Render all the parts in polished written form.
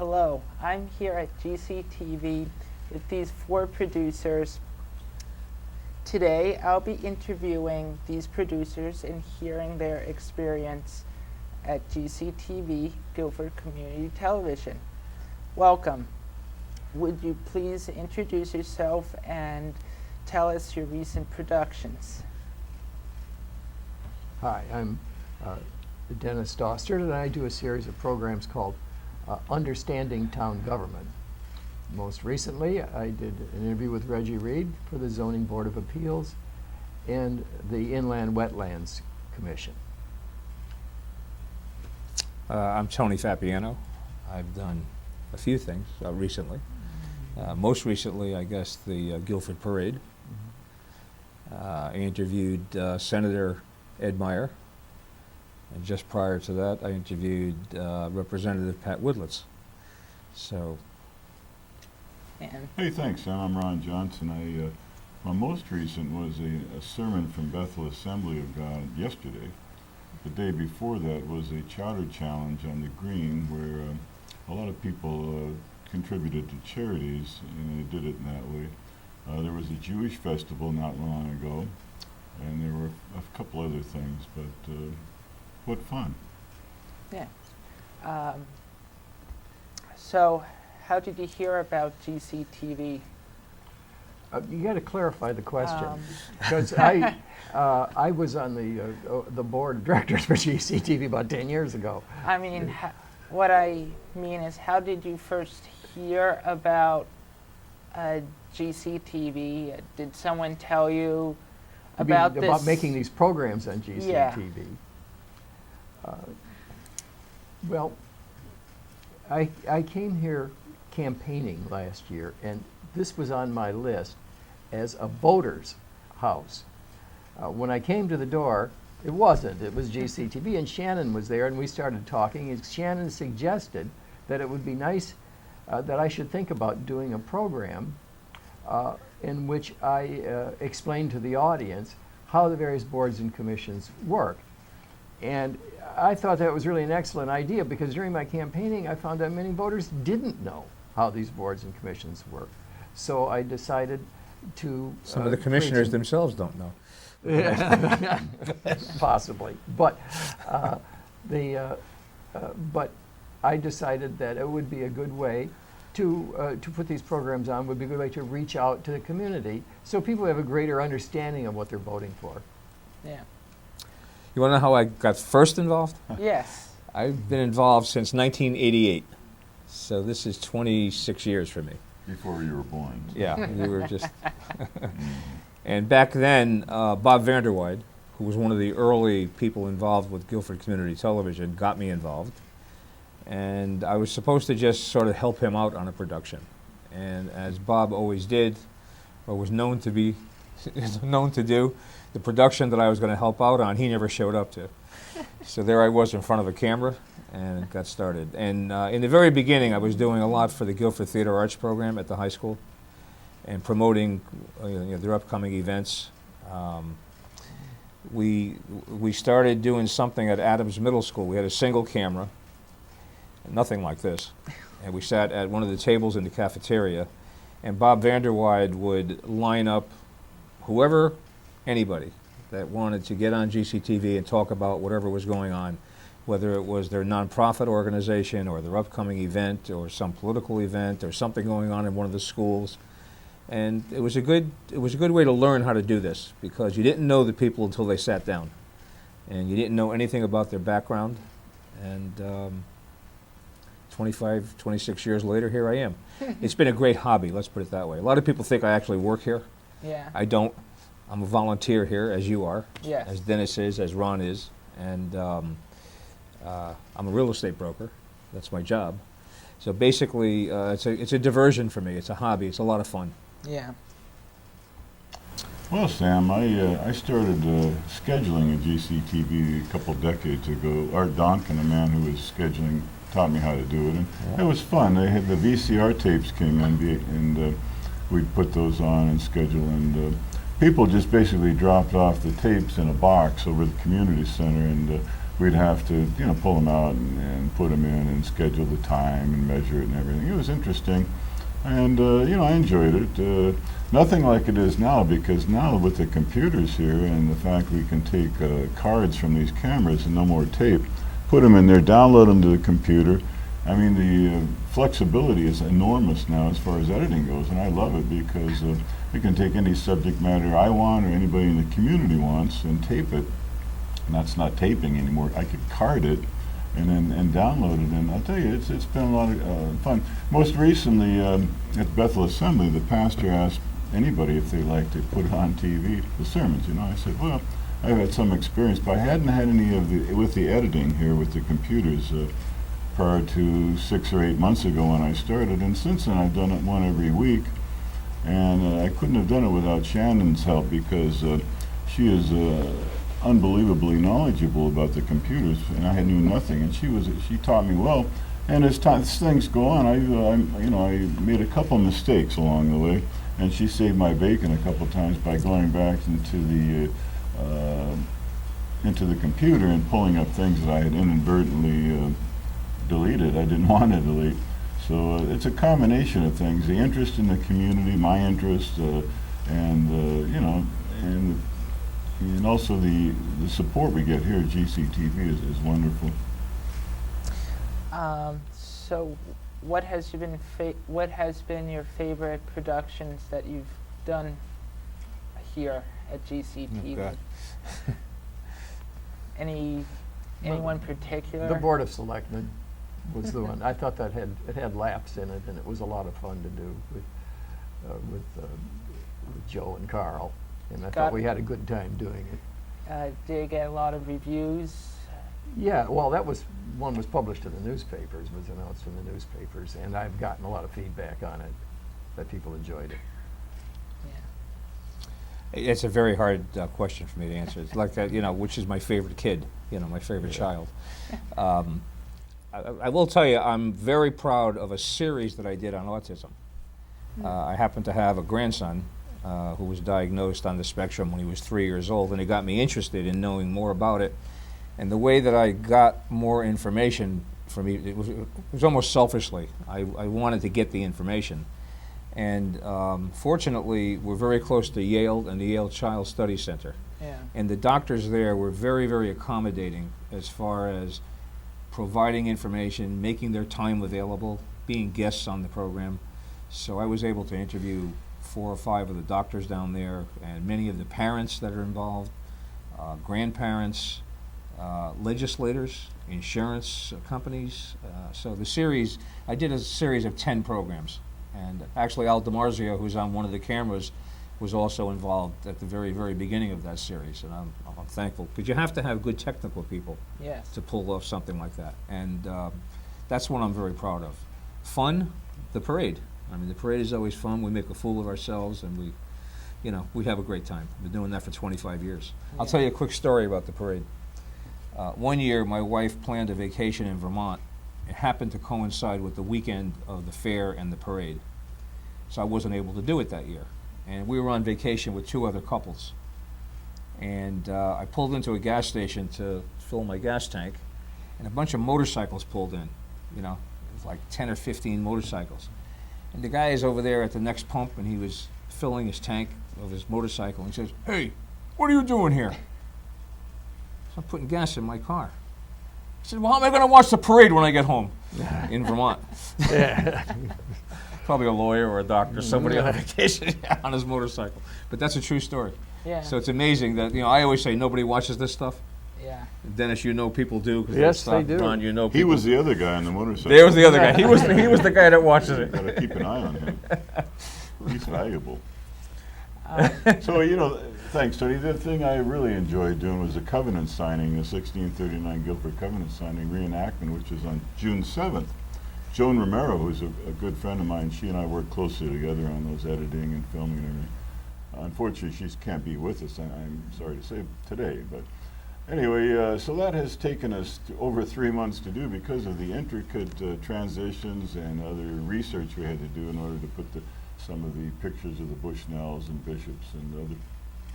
Hello, I'm here at GCTV with these four producers. Today, I'll be interviewing these producers and hearing their experience at GCTV, Guilford Community Television. Welcome. Would you please introduce yourself and tell us your recent productions? Hi, I'm Dennis Dostert, and I do a series of programs called Understanding Town Government. Most recently, I did an interview with Reggie Reed for the Zoning Board of Appeals and the Inland Wetlands Commission. I'm Tony Fapiano. I've done a few things recently. Most recently, I guess, the Guilford Parade. I interviewed Senator Ed Meyer, and just prior to that, I interviewed Representative Pat Woodlitz. So. And Hey, thanks, Sam. I'm Ron Johnson. My most recent was a sermon from Bethel Assembly of God yesterday. The day before that was a chowder challenge on the Green, where a lot of people contributed to charities, and they did it in that way. There was a Jewish festival not long ago, and there were a couple other things, but what fun. yeah. So, how did you hear about GCTV? You got to clarify the question, because I was on the board of directors for GCTV about 10 years ago. I mean, what I mean is, how did you first hear about GCTV? Did someone tell you about this? About making these programs on GCTV. Yeah. Well, I came here campaigning last year, and this was on my list as a voter's house. When I came to the door, it wasn't. It was GCTV, and Shannon was there, and we started talking, and Shannon suggested that it would be nice that I should think about doing a program in which I explained to the audience how the various boards and commissions work. And I thought that was really an excellent idea, because during my campaigning, I found that many voters didn't know how these boards and commissions work. So I decided to... Some of the commissioners themselves don't know. Possibly. But, but I decided that it would be a good way to put these programs on, would be a good way to reach out to the community so people have a greater understanding of what they're voting for. Yeah. You want to know how I got first involved? Yes. I've been involved since 1988, so this is 26 years for me. Before you were born. Yeah, we were just... And back then, Bob Vanderweide, who was one of the early people involved with Guilford Community Television, got me involved. And I was supposed to just sort of help him out on a production. And as Bob always did, or was known to be, known to do, the production that I was going to help out on, he never showed up to. So there I was in front of a camera, and it got started. And in the very beginning, I was doing a lot for the Guilford Theater Arts program at the high school, and promoting their upcoming events. We started doing something at Adams Middle School. We had a single camera, nothing like this, and we sat at one of the tables in the cafeteria, and Bob Vanderweide would line up whoever, anybody that wanted to get on GCTV and talk about whatever was going on, whether it was their nonprofit organization or their upcoming event or some political event or something going on in one of the schools. And it was a good way to learn how to do this, because you didn't know the people until they sat down, and you didn't know anything about their background. And 25, 26 years later, here I am. It's been a great hobby, let's put it that way. A lot of people think I actually work here. Yeah. I don't. I'm a volunteer here, as you are, Yes. as Dennis is, as Ron is, and I'm a real estate broker. That's my job. So basically, it's a diversion for me. It's a hobby. It's a lot of fun. Yeah. Well, Sam, I started scheduling at GCTV a couple decades ago. Art Donkin, a man who was scheduling, taught me how to do it, and it was fun. They had the VCR tapes came in, and we'd put those on and schedule, and people just basically dropped off the tapes in a box over the community center, and we'd have to, pull them out and put them in and schedule the time and measure it and everything. It was interesting, and I enjoyed it. Nothing like it is now, because now with the computers here and the fact we can take cards from these cameras and no more tape, put them in there, download them to the computer. I mean, the flexibility is enormous now as far as editing goes, and I love it because we can take any subject matter I want or anybody in the community wants and tape it. And that's not taping anymore. I could card it and then download it, and I'll tell you, it's been a lot of fun. Most recently, at Bethel Assembly, the pastor asked anybody if they like to put on TV the sermons. I said, well, I've had some experience, but I hadn't had any of with the editing here with the computers prior to 6 or 8 months ago when I started, and since then I've done it one every week, and I couldn't have done it without Shannon's help, because she is unbelievably knowledgeable about the computers, and I knew nothing, and she taught me well. And as things go on, I made a couple mistakes along the way, and she saved my bacon a couple times by going back into the computer and pulling up things that I had inadvertently deleted. I didn't want to delete. So it's a combination of things: the interest in the community, my interest, and also the support we get here at GCTV is wonderful. So, what has been your favorite productions that you've done here at GCTV? Okay. Anyone particular? The Board of Selectmen was the one. I thought that it had laughs in it, and it was a lot of fun to do with Joe and Carl. And I thought we had a good time doing it. Did you get a lot of reviews? Yeah, well, one was published in the newspapers, was announced in the newspapers, and I've gotten a lot of feedback on it, that people enjoyed it. Yeah. It's a very hard question for me to answer. It's like, which is my favorite kid, my favorite child. I will tell you, I'm very proud of a series that I did on autism. I happen to have a grandson who was diagnosed on the spectrum when he was 3 years old, and it got me interested in knowing more about it. And the way that I got more information from it was almost selfishly. I wanted to get the information. And fortunately, we're very close to Yale and the Yale Child Study Center. Yeah. And the doctors there were very, very accommodating as far as providing information, making their time available, being guests on the program. So I was able to interview 4 or 5 of the doctors down there, and many of the parents that are involved, grandparents, legislators, insurance companies. So the series, I did a series of 10 programs. And actually Al DiMarzio, who's on one of the cameras, was also involved at the very, very beginning of that series. And I'm thankful, because you have to have good technical people Yes. to pull off something like that. And that's what I'm very proud of. Fun, the parade. I mean, the parade is always fun. We make a fool of ourselves, and we have a great time. We've been doing that for 25 years. I'll tell you a quick story about the parade. One year, my wife planned a vacation in Vermont. It happened to coincide with the weekend of the fair and the parade. So I wasn't able to do it that year. And we were on vacation with 2 other couples. And I pulled into a gas station to fill my gas tank, and a bunch of motorcycles pulled in. It was like 10 or 15 motorcycles. And the guy is over there at the next pump, and he was filling his tank of his motorcycle, and he says, "Hey, what are you doing here?" So I'm putting gas in my car. He said, "Well, how am I going to watch the parade when I get home?" In Vermont. Yeah. Probably a lawyer or a doctor, somebody on vacation on his motorcycle. But that's a true story. Yeah. So it's amazing that, I always say nobody watches this stuff. Yeah. Dennis, people do. 'Cause Yes, they do. Ron, people. He was the other guy on the motorcycle. There was the other guy. He was the guy that watches it. Got to keep an eye on him. He's valuable. So, thanks, Tony. The thing I really enjoyed doing was the covenant signing, the 1639 Guilford Covenant signing reenactment, which is on June 7th. Joan Romero, who's a good friend of mine, she and I worked closely together on those editing and filming and everything. Unfortunately, she can't be with us, I'm sorry to say, today. But anyway, so that has taken us over 3 months to do because of the intricate transitions and other research we had to do in order to put some of the pictures of the Bushnells and bishops and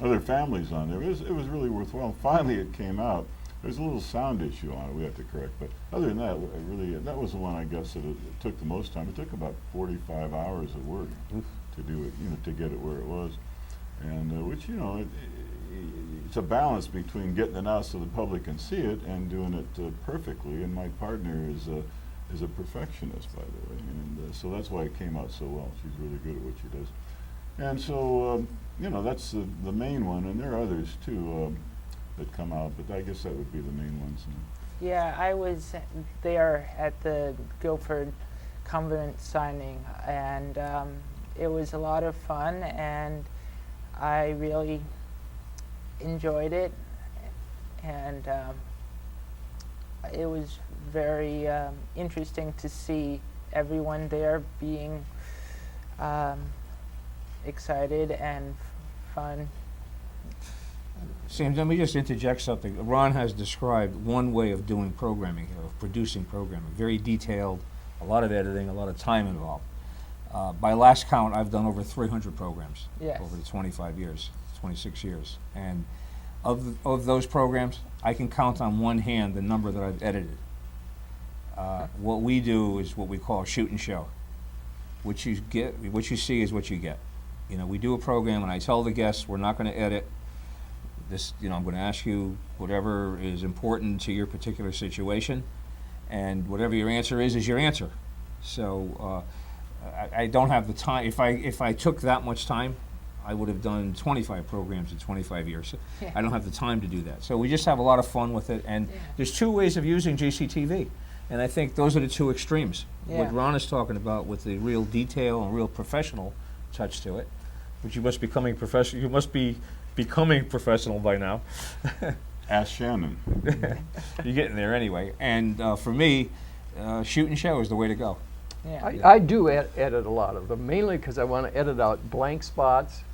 other families on there. It was really worthwhile. Finally, it came out. There's a little sound issue on it we have to correct, but other than that, that was the one I guess that it took the most time. It took about 45 hours of work to do it, to get it where it was, and which it's a balance between getting it out so the public can see it and doing it perfectly. And my partner is a perfectionist, by the way, and so that's why it came out so well. She's really good at what she does, and so that's the main one, and there are others too. That come out, but I guess that would be the main ones. Yeah, I was there at the Guilford Covenant signing, and it was a lot of fun, and I really enjoyed it, and it was very interesting to see everyone there being excited and fun. Sam, let me just interject something. Ron has described one way of doing programming here, of producing programming. Very detailed, a lot of editing, a lot of time involved. By last count, I've done over 300 programs over the 25 years, 26 years. And of those programs, I can count on one hand the number that I've edited. What we do is what we call shoot and show. What you see is what you get. We do a program, and I tell the guests we're not going to edit. This, I'm going to ask you whatever is important to your particular situation, and whatever your answer is your answer. So I don't have the time. If I took that much time, I would have done 25 programs in 25 years. Yeah. I don't have the time to do that. So we just have a lot of fun with it. And there's two ways of using GCTV, and I think those are the two extremes. Yeah. What Ron is talking about with the real detail and real professional touch to it, which you must be becoming professional by now. Ask Shannon. You're getting there anyway. And for me, shoot and show is the way to go. Yeah. I do edit a lot of them, mainly because I want to edit out blank spots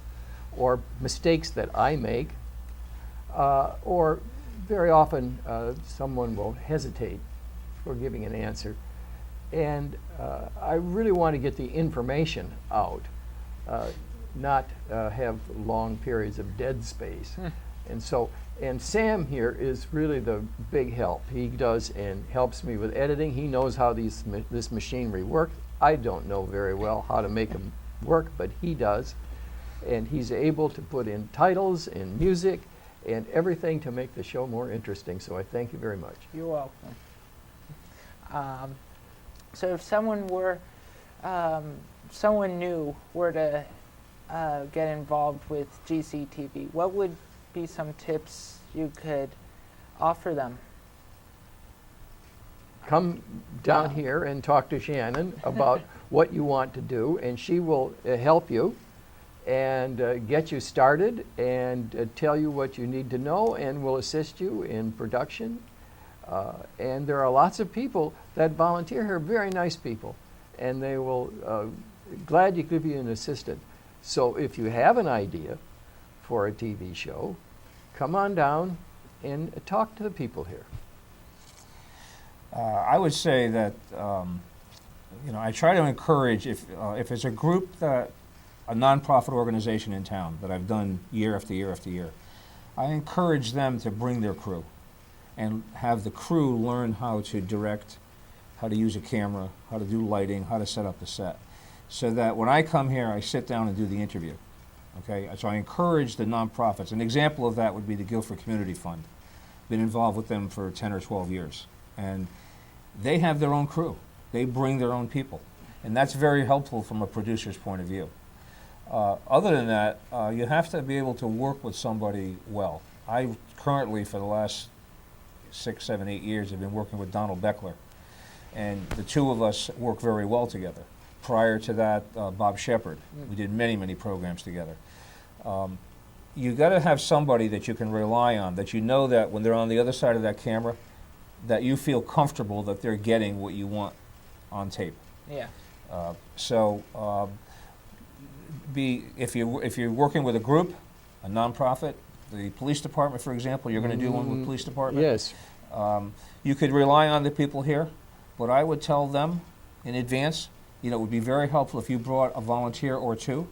or mistakes that I make, or very often someone will hesitate for giving an answer. And I really want to get the information out, not have long periods of dead space. And Sam here is really the big help. He does and helps me with editing. He knows how this machinery works. I don't know very well how to make them work, but he does. And he's able to put in titles and music and everything to make the show more interesting. So I thank you very much. You're welcome. So if someone new were to get involved with GCTV, what would be some tips you could offer them? Come down here and talk to Shannon about what you want to do, and she will help you and get you started and tell you what you need to know, and will assist you in production. And there are lots of people that volunteer here, very nice people, and they will glad to give you an assistant. So if you have an idea for a TV show, come on down and talk to the people here. I would say that I try to encourage if it's a group a nonprofit organization in town that I've done year after year after year, I encourage them to bring their crew and have the crew learn how to direct, how to use a camera, how to do lighting, how to set up the set, so that when I come here, I sit down and do the interview. Okay, so I encourage the nonprofits. An example of that would be the Guilford Community Fund. Been involved with them for 10 or 12 years, and they have their own crew. They bring their own people, and that's very helpful from a producer's point of view. Other than that, you have to be able to work with somebody well. I currently, for the last 6, 7, 8 years, have been working with Donald Beckler, and the two of us work very well together. Prior to that, Bob Shepard. We did many, many programs together. You got to have somebody that you can rely on, that you know that when they're on the other side of that camera, that you feel comfortable that they're getting what you want on tape. Yeah. If you're working with a group, a nonprofit, the police department, for example, you're going to do one with the police department. Yes. You could rely on the people here, but I would tell them in advance. It would be very helpful if you brought a volunteer or two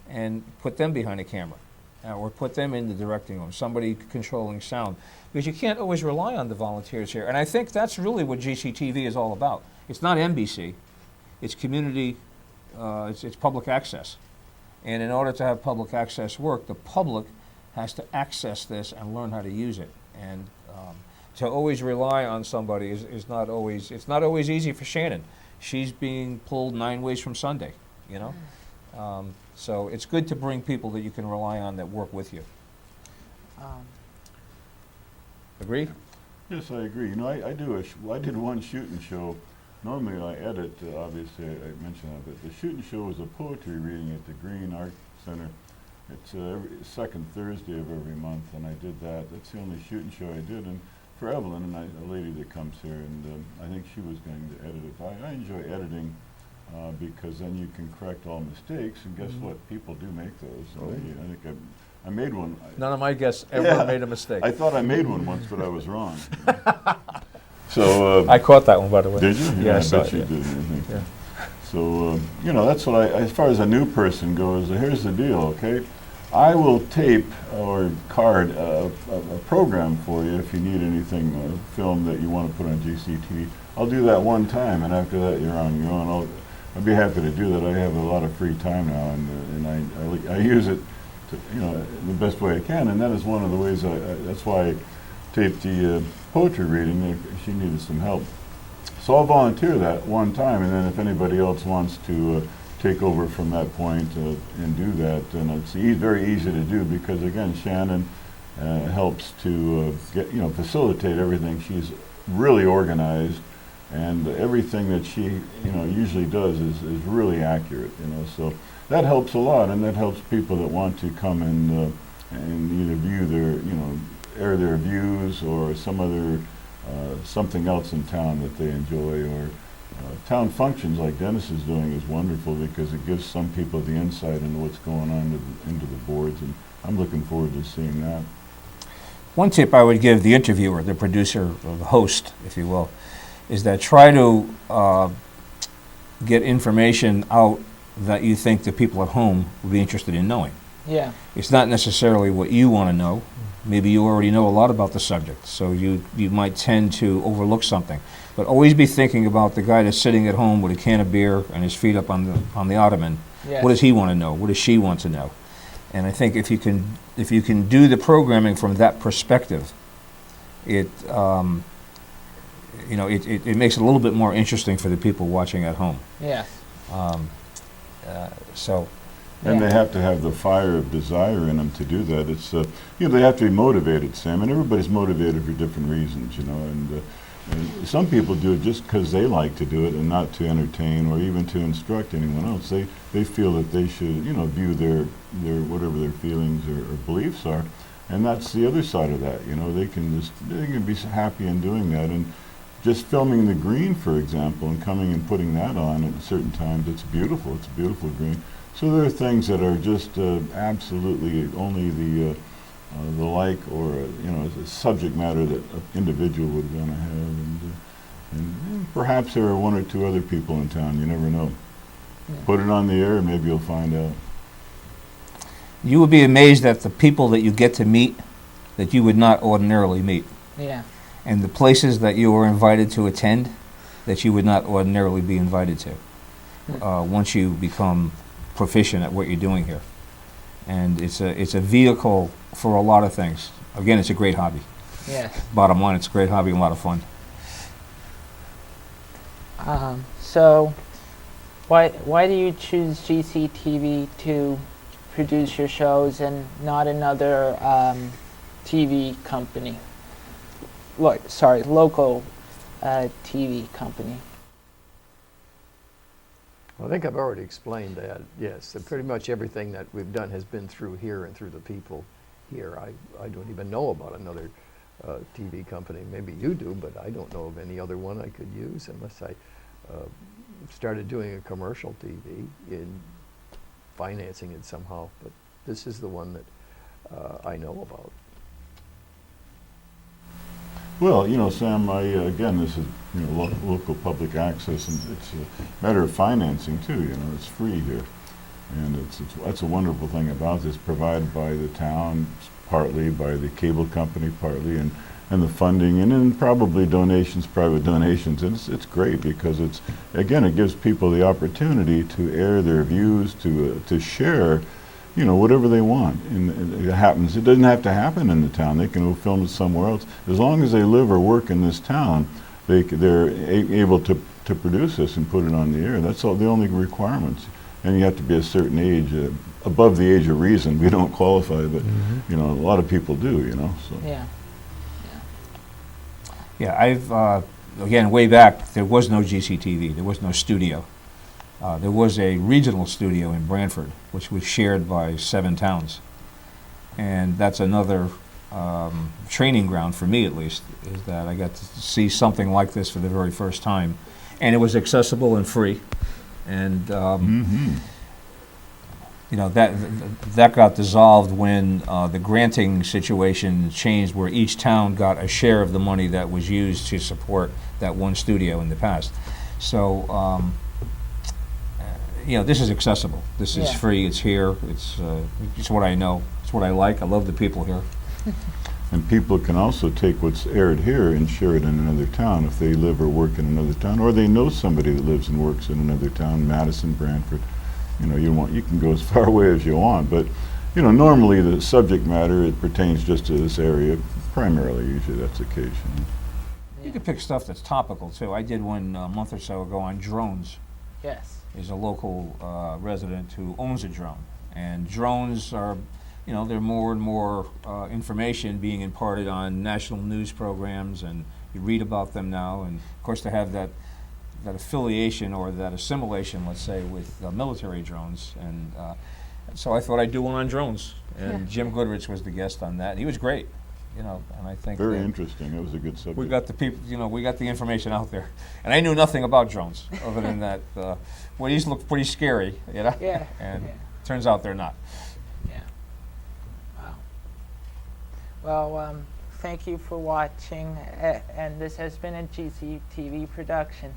and put them behind a camera. or put them in the directing room, somebody controlling sound, because you can't always rely on the volunteers here. And I think that's really what GCTV is all about. It's not NBC, it's community, it's public access. And in order to have public access work, the public has to access this and learn how to use it. And to always rely on somebody is not always, it's not always easy for Shannon. She's being pulled 9 ways from Sunday, you know? So it's good to bring people that you can rely on that work with you. Agree? Yes, I agree. You know, I did one shooting show. Normally I edit, obviously I mentioned that, but the shooting show was a poetry reading at the Green Art Center. It's every second Thursday of every month, and I did that. That's the only shooting show I did. And for Evelyn, and a lady that comes here, and I think she was going to edit it. But I enjoy editing because then you can correct all mistakes, and guess what? People do make those. And I think I made one. None of my guests ever made a mistake. I thought I made one once, but I was wrong. So I caught that one, by the way. did you? Yeah, I I saw bet it, you yeah. did. I think. Yeah. So you know, that's what as far as a new person goes. Here's the deal, okay? I will tape or card a program for you if you need anything film that you want to put on GCTV. I'll do that one time, and after that, you're on your own. I'd be happy to do that. I have a lot of free time now, and I use it to, you know, the best way I can, and that is one of the ways. That's why I taped the poetry reading. She needed some help, so I'll volunteer that one time, and then if anybody else wants to take over from that point and do that, and it's very easy to do because again, Shannon helps to facilitate everything. She's really organized, and everything that she usually does is really accurate. So that helps a lot, and that helps people that want to come and either view their air their views or some other something else in town that they enjoy, or town functions like Dennis is doing is wonderful because it gives some people the insight into what's going on into the boards, and I'm looking forward to seeing that. One tip I would give the interviewer, the producer, or the host, if you will, is that try to get information out that you think the people at home would be interested in knowing. Yeah. It's not necessarily what you want to know. Maybe you already know a lot about the subject, so you might tend to overlook something. But always be thinking about the guy that's sitting at home with a can of beer and his feet up on the ottoman. Yes. What does he want to know? What does she want to know? And I think if you can do the programming from that perspective, it makes it a little bit more interesting for the people watching at home. Yes. And they have to have the fire of desire in them to do that. It's they have to be motivated, Sam, and everybody's motivated for different reasons, and some people do it just because they like to do it and not to entertain or even to instruct anyone else. They feel that they should, view their whatever their feelings or beliefs are, and that's the other side of that. They can be happy in doing that, and just filming the green, for example, and coming and putting that on at certain times. It's beautiful. It's a beautiful green. So there are things that are just absolutely only the like or the subject matter that an individual would want to have, and perhaps there are one or two other people in town. You never know. Yeah. Put it on the air, and maybe you'll find out. You would be amazed at the people that you get to meet that you would not ordinarily meet, Yeah. and the places that you are invited to attend that you would not ordinarily be invited to once you become proficient at what you're doing here. And it's a vehicle for a lot of things. Again, it's a great hobby. Yes. Bottom line, it's a great hobby and a lot of fun. So, why do you choose GCTV to produce your shows and not another TV company? Local TV company. I think I've already explained that, yes. And pretty much everything that we've done has been through here and through the people here. I don't even know about another TV company. Maybe you do, but I don't know of any other one I could use unless I started doing a commercial TV in financing it somehow. But this is the one that I know about. Well, Sam, again, this is local public access, and it's a matter of financing too. It's free here, And that's a wonderful thing about this, provided by the town, partly by the cable company, partly, and the funding, and then probably donations, private donations. And it's great because again, it gives people the opportunity to air their views, to share, whatever they want. And it happens. It doesn't have to happen in the town. They can go film it somewhere else. As long as they live or work in this town, they're able to produce this and put it on the air. That's all the only requirements. And you have to be a certain age, above the age of reason. We don't qualify, but a lot of people do. So. Yeah. Yeah, I've, again, way back, there was no GCTV, there was no studio. There was a regional studio in Brantford, which was shared by 7 towns. And that's another training ground for me, at least, is that I got to see something like this for the very first time. And it was accessible and free. And that got dissolved when the granting situation changed, where each town got a share of the money that was used to support that one studio in the past. So this is accessible. This is free. It's here. It's what I know. It's what I like. I love the people here. And people can also take what's aired here and share it in another town if they live or work in another town, or they know somebody that lives and works in another town, Madison, Brantford. You can go as far away as you want, but normally the subject matter, it pertains just to this area primarily. Usually that's the case. You can pick stuff that's topical too. I did one a month or so ago on drones. Yes. There's a local resident who owns a drone, and drones are, there are more and more information being imparted on national news programs, and you read about them now, and of course to have that affiliation or that assimilation, let's say, with military drones, and so I thought I'd do one on drones, and Jim Goodrich was the guest on that. He was great, and I think very interesting. It was a good subject. We got the people, we got the information out there, and I knew nothing about drones other than that. Well, these look pretty scary, Yeah. and turns out they're not. Yeah. Wow. Well, thank you for watching, and this has been a GCTV production.